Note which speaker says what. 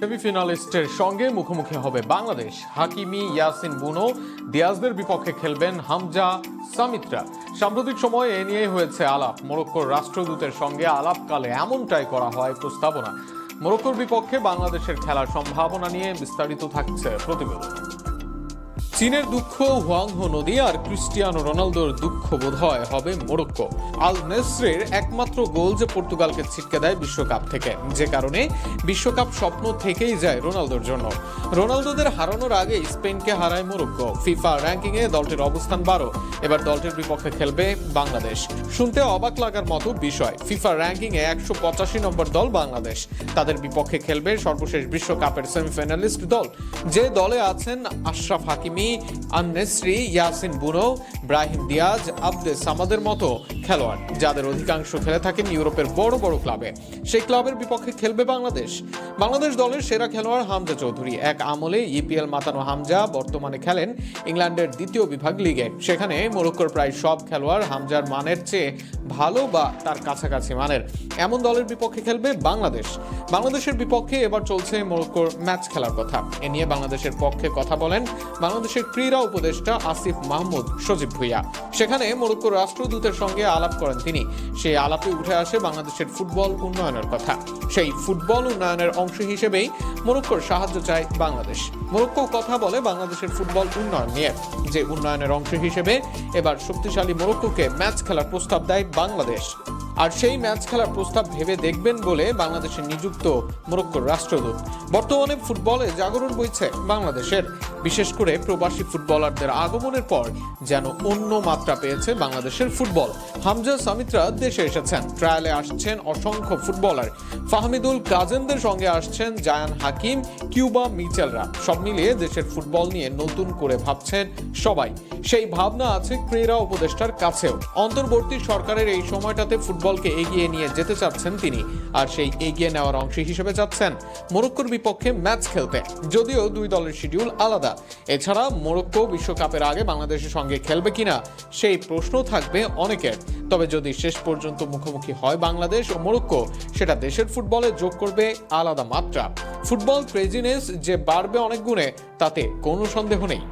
Speaker 1: সেমিফিনালিস্টের সঙ্গে মুখোমুখি হবে বাংলাদেশ। হাকিমি, ইয়াসিন বুনো, দিয়াজদের বিপক্ষে খেলবেন হামজা, সামিত্রা। সাম্প্রতিক সময়ে এ নিয়ে হয়েছে আলাপ। মরক্কোর রাষ্ট্রদূতের সঙ্গে আলাপকালে এমনটাই করা হয় প্রস্তাবনা। মরক্কোর বিপক্ষে বাংলাদেশের খেলার সম্ভাবনা নিয়ে বিস্তারিত থাকছে প্রতিবেদন। চীনের দুঃখ হুয়াংহো নদী আর ক্রিস্টিয়ানো রোনালদোর দুঃখ বোধহয় হবে মরক্কো। আল নেসরের একমাত্র গোল যে পর্তুগালকে ছিটকে দেয় বিশ্বকাপ থেকে, যে কারণে বিশ্বকাপ স্বপ্ন থেকেই যায় রোনালদোর জন্য। রোনালদোদের হারানোর আগে স্পেনকে হারায় মরক্কো। ফিফা র্যাঙ্কিংয়ে দলটির অবস্থান 12। এবার দলটির বিপক্ষে খেলবে বাংলাদেশ। শুনতে অবাক লাগার মতো বিষয়, ফিফা র্যাঙ্কিংয়ে 185 নম্বর দল বাংলাদেশ। তাদের বিপক্ষে খেলবে সর্বশেষ বিশ্বকাপের সেমিফাইনালিস্ট দল, যে দলে আছেন আশরাফ হাকিমি, আন নেসরি, ইয়াসিন বুনো, ব্রাহিম দিয়াজ, আব্দে সামাদের মতো খেলোয়াড়, যাদের অধিকাংশ খেলে থাকেন ইউরোপের বড় বড় ক্লাবে। সেই ক্লাবের বিপক্ষে খেলবে বাংলাদেশ। বাংলাদেশ দলের সেরা খেলোয়াড় হামজা চৌধুরী। এক আমলে ইপিএল মাতানো হামজা বর্তমানে খেলেন ইংল্যান্ডের দ্বিতীয় বিভাগ লিগে। সেখানে মরক্কোর প্রায় সব খেলোয়াড় হামজার মানের চেয়ে ভালো বা তার কাছাকাছি মানের। এমন দলের বিপক্ষে খেলবে বাংলাদেশ। বাংলাদেশের বিপক্ষে এবার চলছে মরক্কোর ম্যাচ খেলার কথা। এ নিয়ে বাংলাদেশের পক্ষে কথা বলেন বাংলাদেশের ক্রীড়া উপদেষ্টা আসিফ মাহমুদ সজীব ভুইয়া। সেখানে মরক্কোর রাষ্ট্রদূতের সঙ্গে আলাপ করেন তিনি। সেই আলাপে উঠে আসে বাংলাদেশের ফুটবল উন্নয়নের কথা। সেই ফুটবল উন্নয়নের অংশ হিসেবেই মরক্কোর সাহায্য চায় বাংলাদেশ। মরক্কো কথা বলে বাংলাদেশের ফুটবল উন্নয়ন নিয়ে, যে উন্নয়নের অংশ হিসেবে এবার শক্তিশালী মরক্কোকে ম্যাচ খেলার প্রস্তাব দেয় বাংলাদেশ। আর সেই ম্যাচ খেলার প্রস্তাব ভেবে দেখবেন বলে বাংলাদেশে নিযুক্ত মরক্কোর রাষ্ট্রদূত। বর্তমানে ফুটবলে জাগরণ বইছে বাংলাদেশের, বিশেষ করে প্রবাসী ফুটবলারদের আগমনের পর যেন অন্য মাত্রা পেয়েছে বাংলাদেশের ফুটবল। হামজা, সামিত্রা দেশে এসেছেন, ট্রায়ালে আসছেন অসংখ্য ফুটবলার। ফাহমিদুল কাজেনদের সঙ্গে আসছেন জায়ান হাকিম, কিউবা, মিচেলরা। সব মিলিয়ে দেশের ফুটবল নিয়ে নতুন করে ভাবছেন সবাই। সেই ভাবনা আছে ক্রীড়া উপদেষ্টার কাছেও। অন্তর্বর্তী সরকারের এই সময়টাতে ফুটবলকে এগিয়ে নিয়ে যেতে চাচ্ছেন তিনি, আর সেই এগিয়ে নেওয়ার অংশ হিসেবে চাচ্ছেন মরক্কোর বিপক্ষে ম্যাচ খেলতে। যদিও দুই দলের শিডিউল আলাদা। এছাড়া মরক্কো বিশ্বকাপের আগে বাংলাদেশের সঙ্গে খেলবে কিনা সেই প্রশ্ন থাকবে অনেকের। তবে যদি শেষ পর্যন্ত মুখোমুখি হয় বাংলাদেশ ও মরক্কো, সেটা দেশের ফুটবলে যোগ করবে আলাদা মাত্রা। ফুটবল ক্রেজিনেস যে বাড়বে অনেক গুণে, তাতে কোনো সন্দেহ নেই।